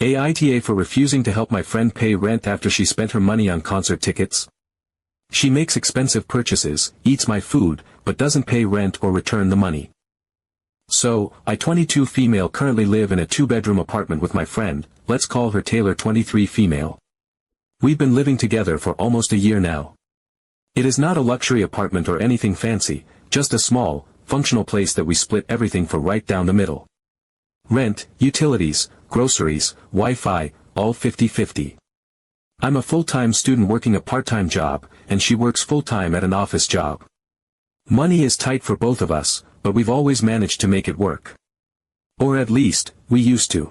AITA for refusing to help my friend pay rent after she spent her money on concert tickets. She makes expensive purchases, eats my food, but doesn't pay rent or return the money. So, I 22 female currently live in a 2-bedroom apartment with my friend, let's call her Taylor 23 female. We've been living together for almost a year now. It is not a luxury apartment or anything fancy, just a small, functional place that we split everything for right down the middle. Rent, utilities, groceries, Wi-Fi, all 50-50. I'm a full-time student working a part-time job, and she works full-time at an office job. Money is tight for both of us, but we've always managed to make it work. Or at least, we used to.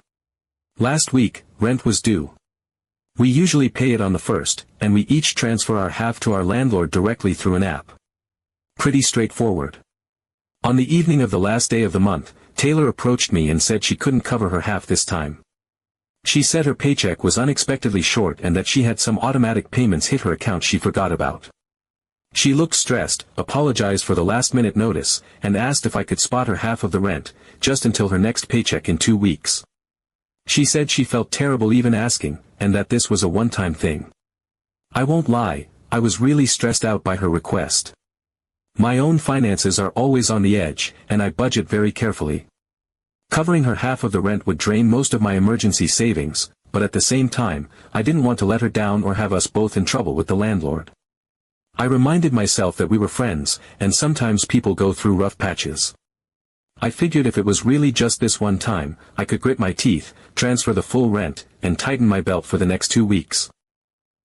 Last week, rent was due. We usually pay it on the 1st, and we each transfer our half to our landlord directly through an app. Pretty straightforward. On the evening of the last day of the month, Taylor approached me and said she couldn't cover her half this time. She said her paycheck was unexpectedly short and that she had some automatic payments hit her account she forgot about. She looked stressed, apologized for the last-minute notice, and asked if I could spot her half of the rent, just until her next paycheck in 2 weeks. She said she felt terrible even asking, and that this was a one-time thing. I won't lie, I was really stressed out by her request. My own finances are always on the edge, and I budget very carefully. Covering her half of the rent would drain most of my emergency savings, but at the same time, I didn't want to let her down or have us both in trouble with the landlord. I reminded myself that we were friends, and sometimes people go through rough patches. I figured if it was really just this one time, I could grit my teeth, transfer the full rent, and tighten my belt for the next 2 weeks.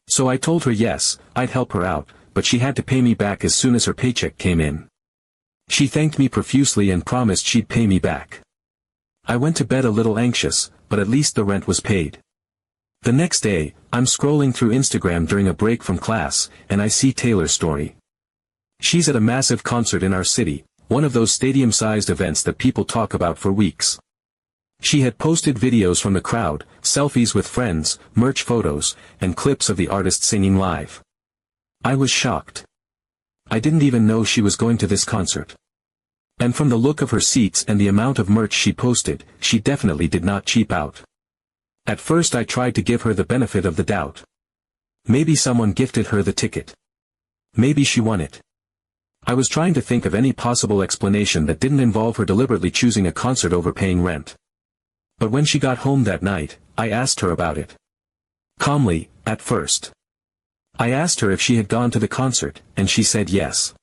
So I told her yes, I'd help her out, but she had to pay me back as soon as her paycheck came in. She thanked me profusely and promised she'd pay me back. I went to bed a little anxious, but at least the rent was paid. The next day, I'm scrolling through Instagram during a break from class, and I see Taylor's story. She's at a massive concert in our city, one of those stadium-sized events that people talk about for weeks. She had posted videos from the crowd, selfies with friends, merch photos, and clips of the artist singing live. I was shocked. I didn't even know she was going to this concert. And from the look of her seats and the amount of merch she posted, she definitely did not cheap out. At first I tried to give her the benefit of the doubt. Maybe someone gifted her the ticket. Maybe she won it. I was trying to think of any possible explanation that didn't involve her deliberately choosing a concert over paying rent. But when she got home that night, I asked her about it. Calmly, at first. I asked her if she had gone to the concert, and she said yes.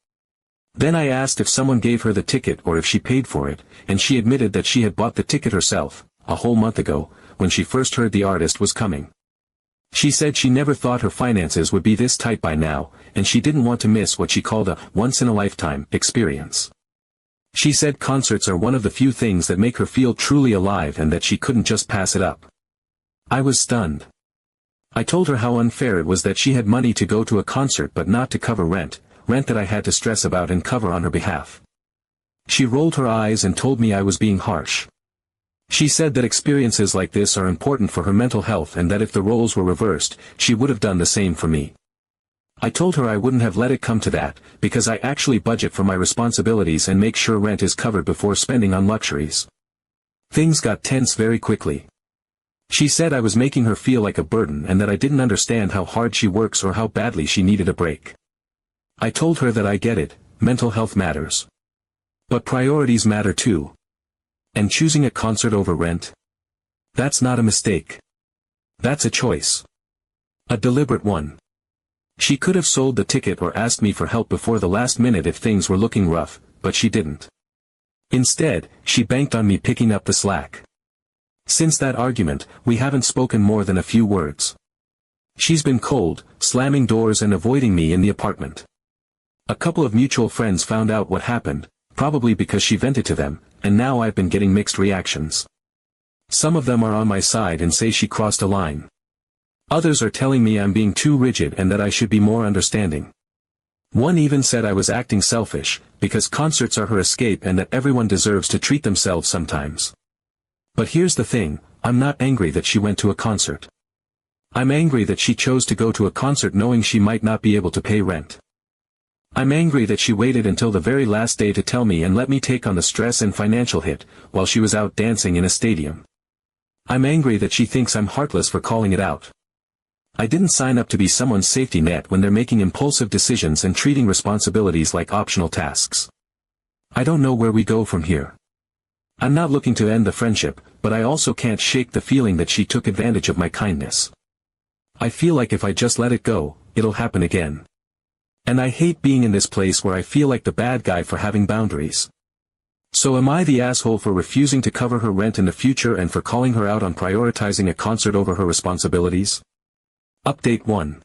Then I asked if someone gave her the ticket or if she paid for it, and she admitted that she had bought the ticket herself, a whole month ago, when she first heard the artist was coming. She said she never thought her finances would be this tight by now, and she didn't want to miss what she called a once-in-a-lifetime experience. She said concerts are one of the few things that make her feel truly alive and that she couldn't just pass it up. I was stunned. I told her how unfair it was that she had money to go to a concert but not to cover rent that I had to stress about and cover on her behalf. She rolled her eyes and told me I was being harsh. She said that experiences like this are important for her mental health and that if the roles were reversed, she would have done the same for me. I told her I wouldn't have let it come to that, because I actually budget for my responsibilities and make sure rent is covered before spending on luxuries. Things got tense very quickly. She said I was making her feel like a burden and that I didn't understand how hard she works or how badly she needed a break. I told her that I get it, mental health matters. But priorities matter too. And choosing a concert over rent? That's not a mistake. That's a choice. A deliberate one. She could have sold the ticket or asked me for help before the last minute if things were looking rough, but she didn't. Instead, she banked on me picking up the slack. Since that argument, we haven't spoken more than a few words. She's been cold, slamming doors and avoiding me in the apartment. A couple of mutual friends found out what happened, probably because she vented to them, and now I've been getting mixed reactions. Some of them are on my side and say she crossed a line. Others are telling me I'm being too rigid and that I should be more understanding. One even said I was acting selfish, because concerts are her escape and that everyone deserves to treat themselves sometimes. But here's the thing, I'm not angry that she went to a concert. I'm angry that she chose to go to a concert knowing she might not be able to pay rent. I'm angry that she waited until the very last day to tell me and let me take on the stress and financial hit, while she was out dancing in a stadium. I'm angry that she thinks I'm heartless for calling it out. I didn't sign up to be someone's safety net when they're making impulsive decisions and treating responsibilities like optional tasks. I don't know where we go from here. I'm not looking to end the friendship, but I also can't shake the feeling that she took advantage of my kindness. I feel like if I just let it go, it'll happen again. And I hate being in this place where I feel like the bad guy for having boundaries. So am I the asshole for refusing to cover her rent in the future and for calling her out on prioritizing a concert over her responsibilities? Update 1.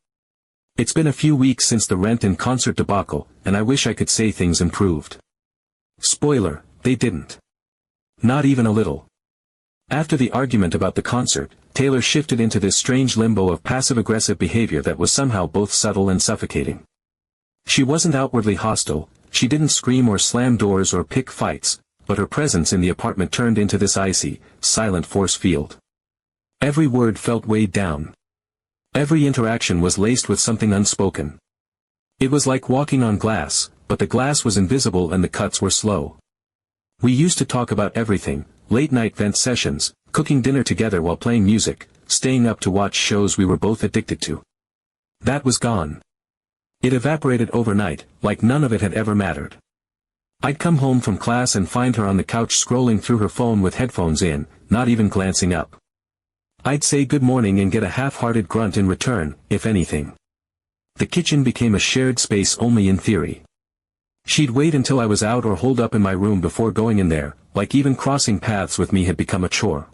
It's been a few weeks since the rent and concert debacle, and I wish I could say things improved. Spoiler, they didn't. Not even a little. After the argument about the concert, Taylor shifted into this strange limbo of passive-aggressive behavior that was somehow both subtle and suffocating. She wasn't outwardly hostile, she didn't scream or slam doors or pick fights, but her presence in the apartment turned into this icy, silent force field. Every word felt weighed down. Every interaction was laced with something unspoken. It was like walking on glass, but the glass was invisible and the cuts were slow. We used to talk about everything, late-night vent sessions, cooking dinner together while playing music, staying up to watch shows we were both addicted to. That was gone. It evaporated overnight, like none of it had ever mattered. I'd come home from class and find her on the couch scrolling through her phone with headphones in, not even glancing up. I'd say good morning and get a half-hearted grunt in return, if anything. The kitchen became a shared space only in theory. She'd wait until I was out or holed up in my room before going in there, like even crossing paths with me had become a chore.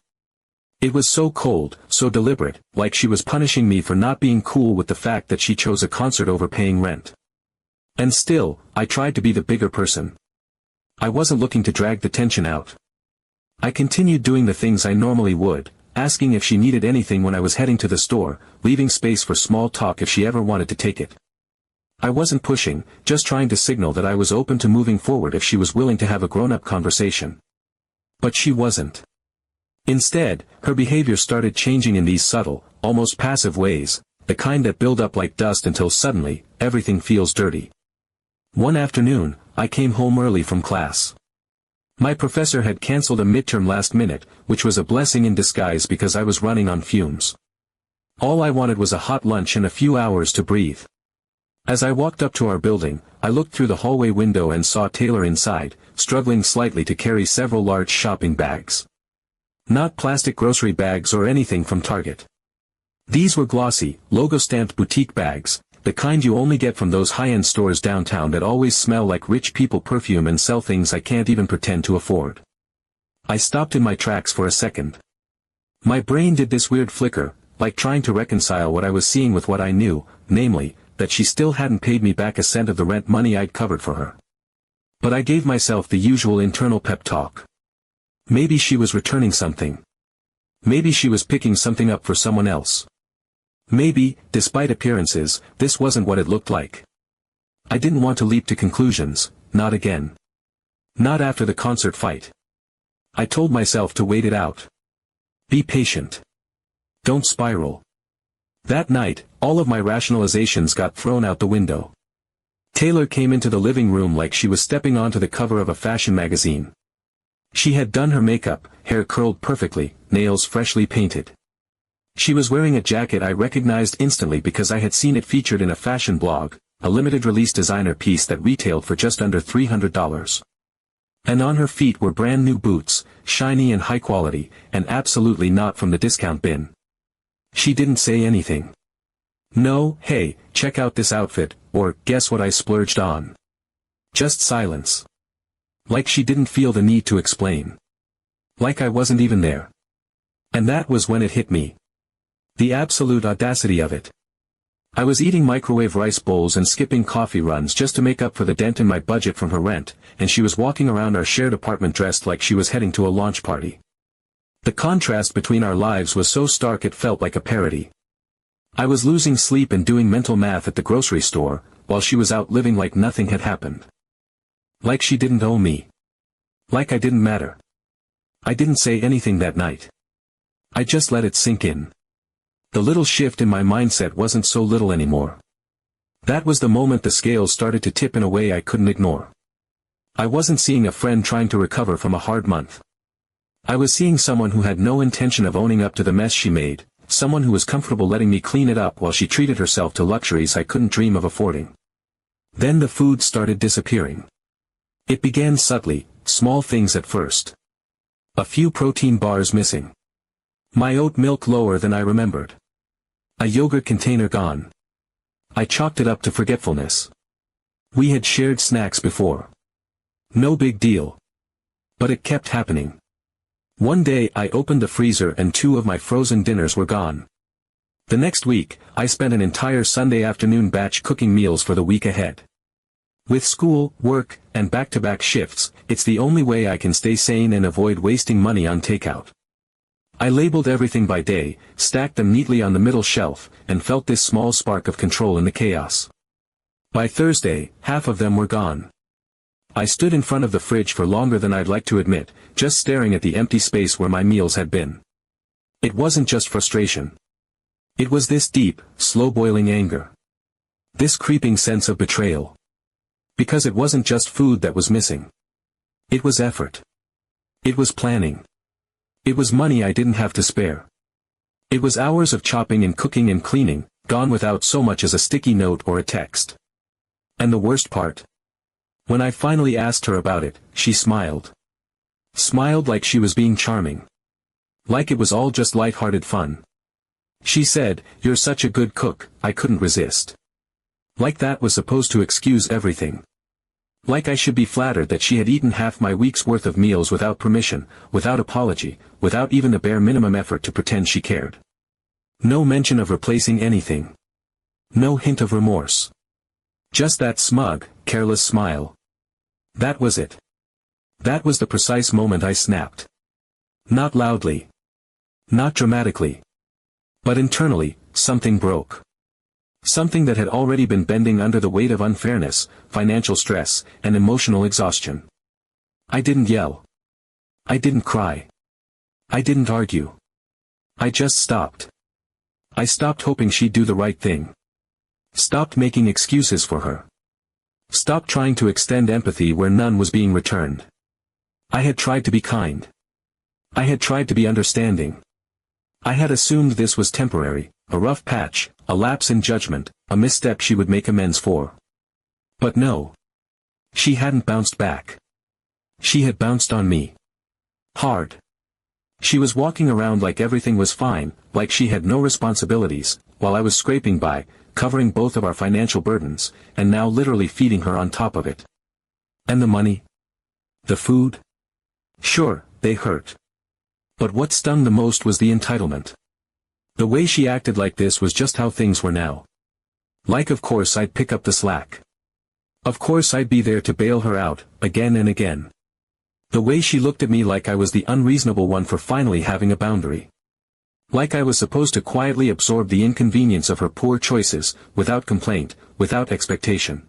It was so cold, so deliberate, like she was punishing me for not being cool with the fact that she chose a concert over paying rent. And still, I tried to be the bigger person. I wasn't looking to drag the tension out. I continued doing the things I normally would, asking if she needed anything when I was heading to the store, leaving space for small talk if she ever wanted to take it. I wasn't pushing, just trying to signal that I was open to moving forward if she was willing to have a grown-up conversation. But she wasn't. Instead, her behavior started changing in these subtle, almost passive ways, the kind that build up like dust until suddenly, everything feels dirty. One afternoon, I came home early from class. My professor had canceled a midterm last minute, which was a blessing in disguise because I was running on fumes. All I wanted was a hot lunch and a few hours to breathe. As I walked up to our building, I looked through the hallway window and saw Taylor inside, struggling slightly to carry several large shopping bags. Not plastic grocery bags or anything from Target. These were glossy, logo-stamped boutique bags, the kind you only get from those high-end stores downtown that always smell like rich people perfume and sell things I can't even pretend to afford. I stopped in my tracks for a second. My brain did this weird flicker, like trying to reconcile what I was seeing with what I knew, namely, that she still hadn't paid me back a cent of the rent money I'd covered for her. But I gave myself the usual internal pep talk. Maybe she was returning something. Maybe she was picking something up for someone else. Maybe, despite appearances, this wasn't what it looked like. I didn't want to leap to conclusions, not again. Not after the concert fight. I told myself to wait it out. Be patient. Don't spiral. That night, all of my rationalizations got thrown out the window. Taylor came into the living room like she was stepping onto the cover of a fashion magazine. She had done her makeup, hair curled perfectly, nails freshly painted. She was wearing a jacket I recognized instantly because I had seen it featured in a fashion blog, a limited-release designer piece that retailed for just under $300. And on her feet were brand new boots, shiny and high quality, and absolutely not from the discount bin. She didn't say anything. No, hey, check out this outfit, or guess what I splurged on. Just silence. Like she didn't feel the need to explain. Like I wasn't even there. And that was when it hit me. The absolute audacity of it. I was eating microwave rice bowls and skipping coffee runs just to make up for the dent in my budget from her rent, and she was walking around our shared apartment dressed like she was heading to a launch party. The contrast between our lives was so stark it felt like a parody. I was losing sleep and doing mental math at the grocery store, while she was out living like nothing had happened. Like she didn't owe me. Like I didn't matter. I didn't say anything that night. I just let it sink in. The little shift in my mindset wasn't so little anymore. That was the moment the scales started to tip in a way I couldn't ignore. I wasn't seeing a friend trying to recover from a hard month. I was seeing someone who had no intention of owning up to the mess she made, someone who was comfortable letting me clean it up while she treated herself to luxuries I couldn't dream of affording. Then the food started disappearing. It began subtly, small things at first. A few protein bars missing. My oat milk lower than I remembered. A yogurt container gone. I chalked it up to forgetfulness. We had shared snacks before. No big deal. But it kept happening. One day I opened the freezer and 2 of my frozen dinners were gone. The next week, I spent an entire Sunday afternoon batch cooking meals for the week ahead. With school, work, and back-to-back shifts, it's the only way I can stay sane and avoid wasting money on takeout. I labeled everything by day, stacked them neatly on the middle shelf, and felt this small spark of control in the chaos. By Thursday, half of them were gone. I stood in front of the fridge for longer than I'd like to admit, just staring at the empty space where my meals had been. It wasn't just frustration. It was this deep, slow-boiling anger. This creeping sense of betrayal. Because it wasn't just food that was missing. It was effort. It was planning. It was money I didn't have to spare. It was hours of chopping and cooking and cleaning, gone without so much as a sticky note or a text. And the worst part? When I finally asked her about it, she smiled. Smiled like she was being charming. Like it was all just light-hearted fun. She said, "You're such a good cook," I couldn't resist. Like that was supposed to excuse everything. Like I should be flattered that she had eaten half my week's worth of meals without permission, without apology, without even the bare minimum effort to pretend she cared. No mention of replacing anything. No hint of remorse. Just that smug, careless smile. That was it. That was the precise moment I snapped. Not loudly. Not dramatically. But internally, something broke. Something that had already been bending under the weight of unfairness, financial stress, and emotional exhaustion. I didn't yell. I didn't cry. I didn't argue. I just stopped. I stopped hoping she'd do the right thing. Stopped making excuses for her. Stopped trying to extend empathy where none was being returned. I had tried to be kind. I had tried to be understanding. I had assumed this was temporary, a rough patch, a lapse in judgment, a misstep she would make amends for. But no. She hadn't bounced back. She had bounced on me. Hard. She was walking around like everything was fine, like she had no responsibilities, while I was scraping by, covering both of our financial burdens, and now literally feeding her on top of it. And the money? The food? Sure, they hurt. But what stung the most was the entitlement. The way she acted like this was just how things were now. Like of course I'd pick up the slack. Of course I'd be there to bail her out, again and again. The way she looked at me like I was the unreasonable one for finally having a boundary. Like I was supposed to quietly absorb the inconvenience of her poor choices, without complaint, without expectation.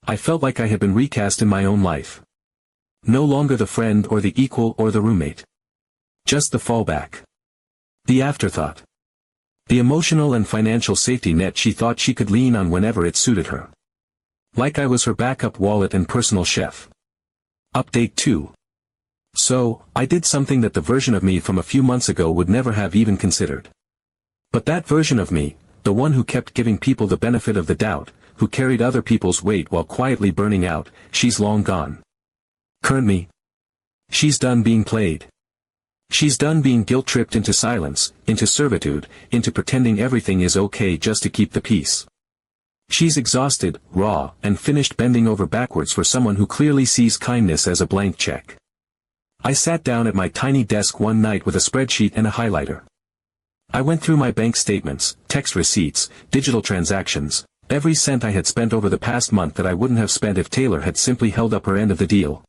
I felt like I had been recast in my own life. No longer the friend or the equal or the roommate. Just the fallback. The afterthought. The emotional and financial safety net she thought she could lean on whenever it suited her. Like I was her backup wallet and personal chef. Update 2. So, I did something that the version of me from a few months ago would never have even considered. But that version of me, the one who kept giving people the benefit of the doubt, who carried other people's weight while quietly burning out, she's long gone. Current me. She's done being played. She's done being guilt-tripped into silence, into servitude, into pretending everything is okay just to keep the peace. She's exhausted, raw, and finished bending over backwards for someone who clearly sees kindness as a blank check. I sat down at my tiny desk one night with a spreadsheet and a highlighter. I went through my bank statements, text receipts, digital transactions, every cent I had spent over the past month that I wouldn't have spent if Taylor had simply held up her end of the deal.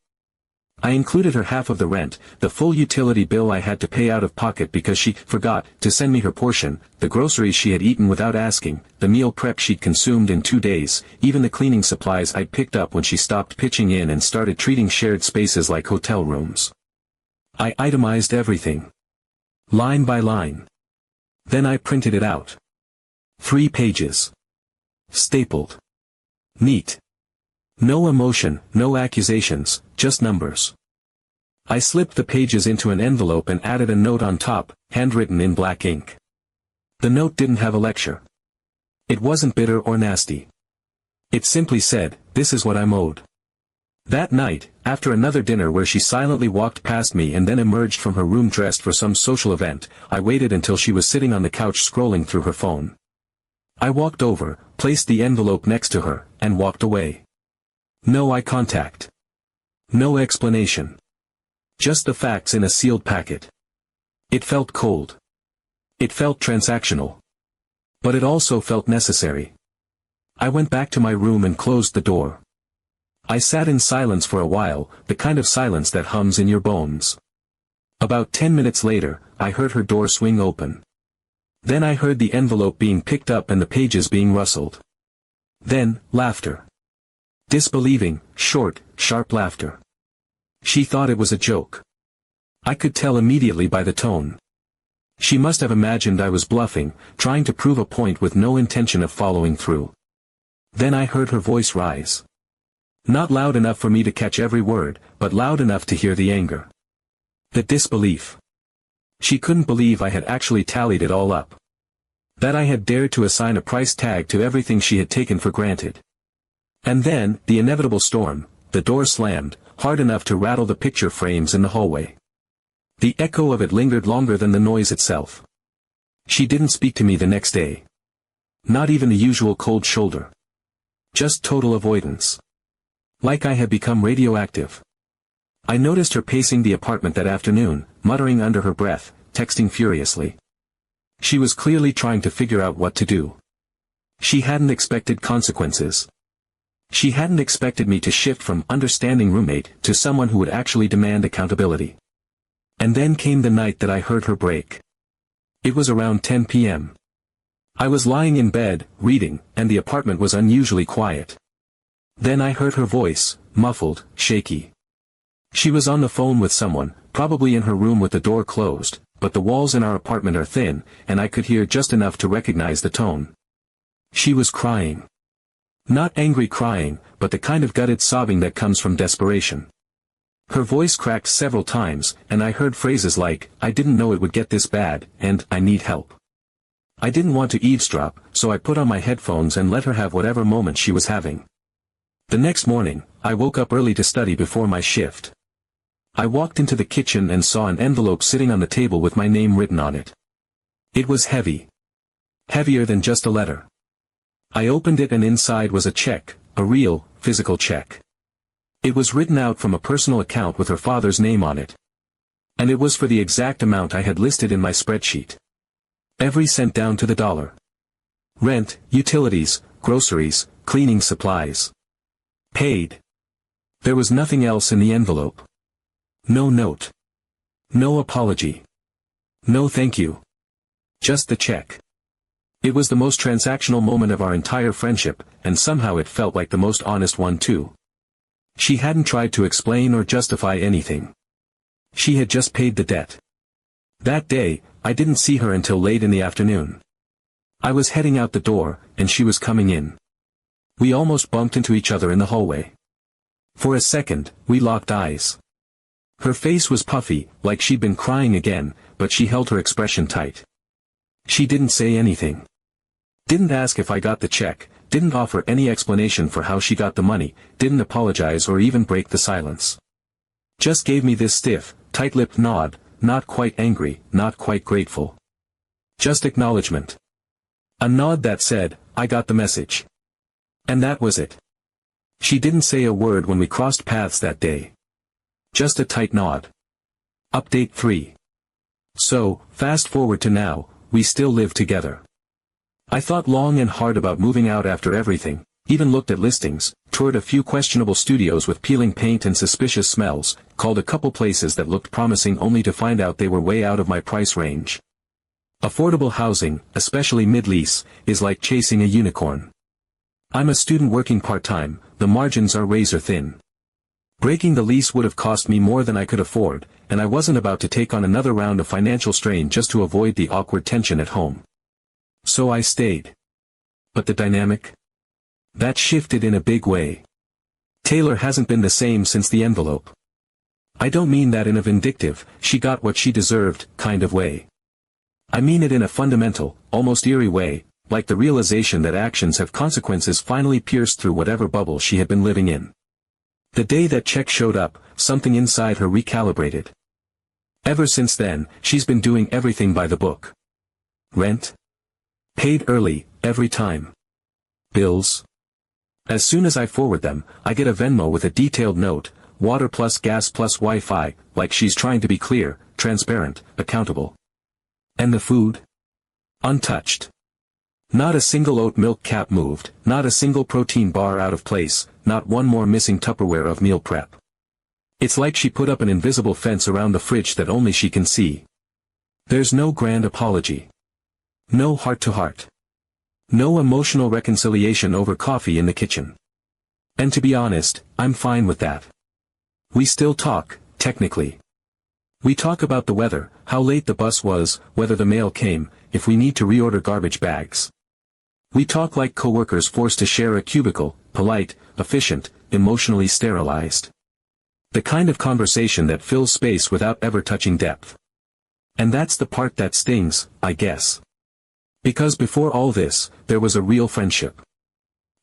I included her half of the rent, the full utility bill I had to pay out of pocket because she forgot to send me her portion, the groceries she had eaten without asking, the meal prep she'd consumed in 2 days, even the cleaning supplies I'd picked up when she stopped pitching in and started treating shared spaces like hotel rooms. I itemized everything. Line by line. Then I printed it out. 3 pages. Stapled. Neat. No emotion, no accusations, just numbers. I slipped the pages into an envelope and added a note on top, handwritten in black ink. The note didn't have a lecture. It wasn't bitter or nasty. It simply said, "This is what I'm owed." That night, after another dinner where she silently walked past me and then emerged from her room dressed for some social event, I waited until she was sitting on the couch scrolling through her phone. I walked over, placed the envelope next to her, and walked away. No eye contact. No explanation. Just the facts in a sealed packet. It felt cold. It felt transactional. But it also felt necessary. I went back to my room and closed the door. I sat in silence for a while, the kind of silence that hums in your bones. About 10 minutes later, I heard her door swing open. Then I heard the envelope being picked up and the pages being rustled. Then, laughter. Disbelieving, short, sharp laughter. She thought it was a joke. I could tell immediately by the tone. She must have imagined I was bluffing, trying to prove a point with no intention of following through. Then I heard her voice rise. Not loud enough for me to catch every word, but loud enough to hear the anger. The disbelief. She couldn't believe I had actually tallied it all up. That I had dared to assign a price tag to everything she had taken for granted. And then, the inevitable storm, the door slammed, hard enough to rattle the picture frames in the hallway. The echo of it lingered longer than the noise itself. She didn't speak to me the next day. Not even the usual cold shoulder. Just total avoidance. Like I had become radioactive. I noticed her pacing the apartment that afternoon, muttering under her breath, texting furiously. She was clearly trying to figure out what to do. She hadn't expected consequences. She hadn't expected me to shift from understanding roommate to someone who would actually demand accountability. And then came the night that I heard her break. It was around 10 p.m. I was lying in bed, reading, and the apartment was unusually quiet. Then I heard her voice, muffled, shaky. She was on the phone with someone, probably in her room with the door closed, but the walls in our apartment are thin, and I could hear just enough to recognize the tone. She was crying. Not angry crying, but the kind of gutted sobbing that comes from desperation. Her voice cracked several times, and I heard phrases like, "I didn't know it would get this bad," and "I need help." I didn't want to eavesdrop, so I put on my headphones and let her have whatever moment she was having. The next morning, I woke up early to study before my shift. I walked into the kitchen and saw an envelope sitting on the table with my name written on it. It was heavy. Heavier than just a letter. I opened it and inside was a check, a real, physical check. It was written out from a personal account with her father's name on it. And it was for the exact amount I had listed in my spreadsheet. Every cent down to the dollar. Rent, utilities, groceries, cleaning supplies. Paid. There was nothing else in the envelope. No note. No apology. No thank you. Just the check. It was the most transactional moment of our entire friendship, and somehow it felt like the most honest one too. She hadn't tried to explain or justify anything. She had just paid the debt. That day, I didn't see her until late in the afternoon. I was heading out the door, and she was coming in. We almost bumped into each other in the hallway. For a second, we locked eyes. Her face was puffy, like she'd been crying again, but she held her expression tight. She didn't say anything. Didn't ask if I got the check, didn't offer any explanation for how she got the money, didn't apologize or even break the silence. Just gave me this stiff, tight-lipped nod, not quite angry, not quite grateful. Just acknowledgement. A nod that said, "I got the message." And that was it. She didn't say a word when we crossed paths that day. Just a tight nod. Update 3. So, fast forward to now, we still live together. I thought long and hard about moving out after everything, even looked at listings, toured a few questionable studios with peeling paint and suspicious smells, called a couple places that looked promising only to find out they were way out of my price range. Affordable housing, especially mid-lease, is like chasing a unicorn. I'm a student working part-time, the margins are razor thin. Breaking the lease would have cost me more than I could afford, and I wasn't about to take on another round of financial strain just to avoid the awkward tension at home. So I stayed. But the dynamic? That shifted in a big way. Taylor hasn't been the same since the envelope. I don't mean that in a vindictive, she got what she deserved, kind of way. I mean it in a fundamental, almost eerie way, like the realization that actions have consequences finally pierced through whatever bubble she had been living in. The day that check showed up, something inside her recalibrated. Ever since then, she's been doing everything by the book. Rent? Paid early, every time. Bills? As soon as I forward them, I get a Venmo with a detailed note, water plus gas plus Wi-Fi, like she's trying to be clear, transparent, accountable. And the food? Untouched. Not a single oat milk cap moved, not a single protein bar out of place, not one more missing Tupperware of meal prep. It's like she put up an invisible fence around the fridge that only she can see. There's no grand apology. No heart-to-heart. No emotional reconciliation over coffee in the kitchen. And to be honest, I'm fine with that. We still talk, technically. We talk about the weather, how late the bus was, whether the mail came, if we need to reorder garbage bags. We talk like coworkers forced to share a cubicle, polite, efficient, emotionally sterilized. The kind of conversation that fills space without ever touching depth. And that's the part that stings, I guess. Because before all this, there was a real friendship.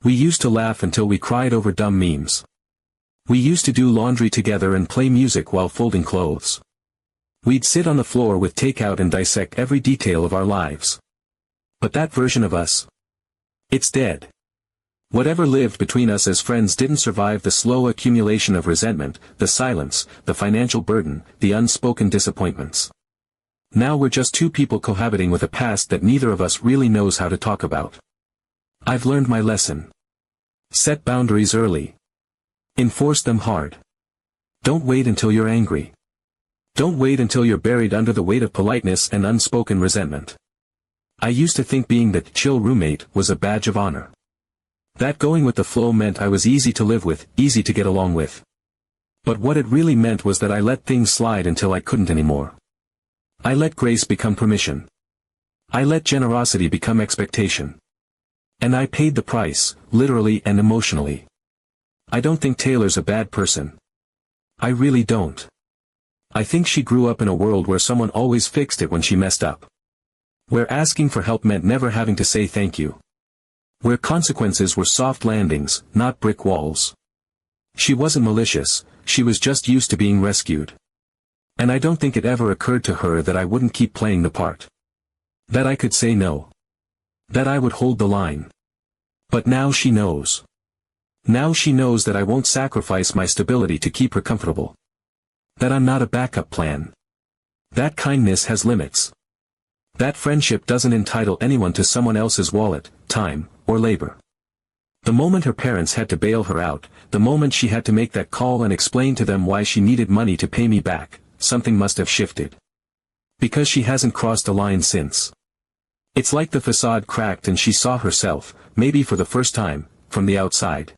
We used to laugh until we cried over dumb memes. We used to do laundry together and play music while folding clothes. We'd sit on the floor with takeout and dissect every detail of our lives. But that version of us? It's dead. Whatever lived between us as friends didn't survive the slow accumulation of resentment, the silence, the financial burden, the unspoken disappointments. Now we're just two people cohabiting with a past that neither of us really knows how to talk about. I've learned my lesson. Set boundaries early. Enforce them hard. Don't wait until you're angry. Don't wait until you're buried under the weight of politeness and unspoken resentment. I used to think being the chill roommate was a badge of honor. That going with the flow meant I was easy to live with, easy to get along with. But what it really meant was that I let things slide until I couldn't anymore. I let grace become permission. I let generosity become expectation. And I paid the price, literally and emotionally. I don't think Taylor's a bad person. I really don't. I think she grew up in a world where someone always fixed it when she messed up. Where asking for help meant never having to say thank you. Where consequences were soft landings, not brick walls. She wasn't malicious, she was just used to being rescued. And I don't think it ever occurred to her that I wouldn't keep playing the part. That I could say no. That I would hold the line. But now she knows. Now she knows that I won't sacrifice my stability to keep her comfortable. That I'm not a backup plan. That kindness has limits. That friendship doesn't entitle anyone to someone else's wallet, time, or labor. The moment her parents had to bail her out, the moment she had to make that call and explain to them why she needed money to pay me back, something must have shifted. Because she hasn't crossed a line since. It's like the facade cracked and she saw herself, maybe for the first time, from the outside.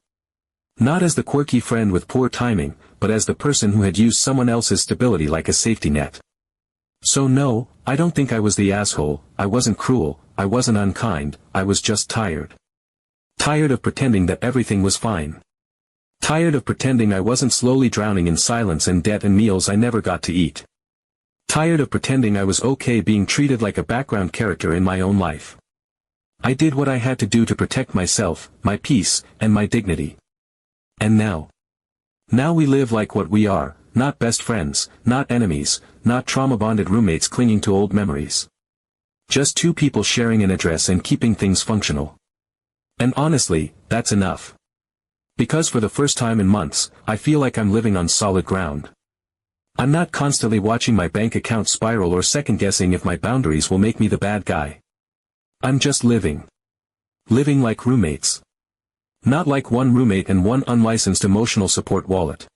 Not as the quirky friend with poor timing, but as the person who had used someone else's stability like a safety net. So no, I don't think I was the asshole, I wasn't cruel, I wasn't unkind, I was just tired. Tired of pretending that everything was fine. Tired of pretending I wasn't slowly drowning in silence and debt and meals I never got to eat. Tired of pretending I was okay being treated like a background character in my own life. I did what I had to do to protect myself, my peace, and my dignity. And now? Now we live like what we are, not best friends, not enemies, not trauma-bonded roommates clinging to old memories. Just two people sharing an address and keeping things functional. And honestly, that's enough. Because for the first time in months, I feel like I'm living on solid ground. I'm not constantly watching my bank account spiral or second-guessing if my boundaries will make me the bad guy. I'm just living. Living like roommates. Not like one roommate and one unlicensed emotional support wallet.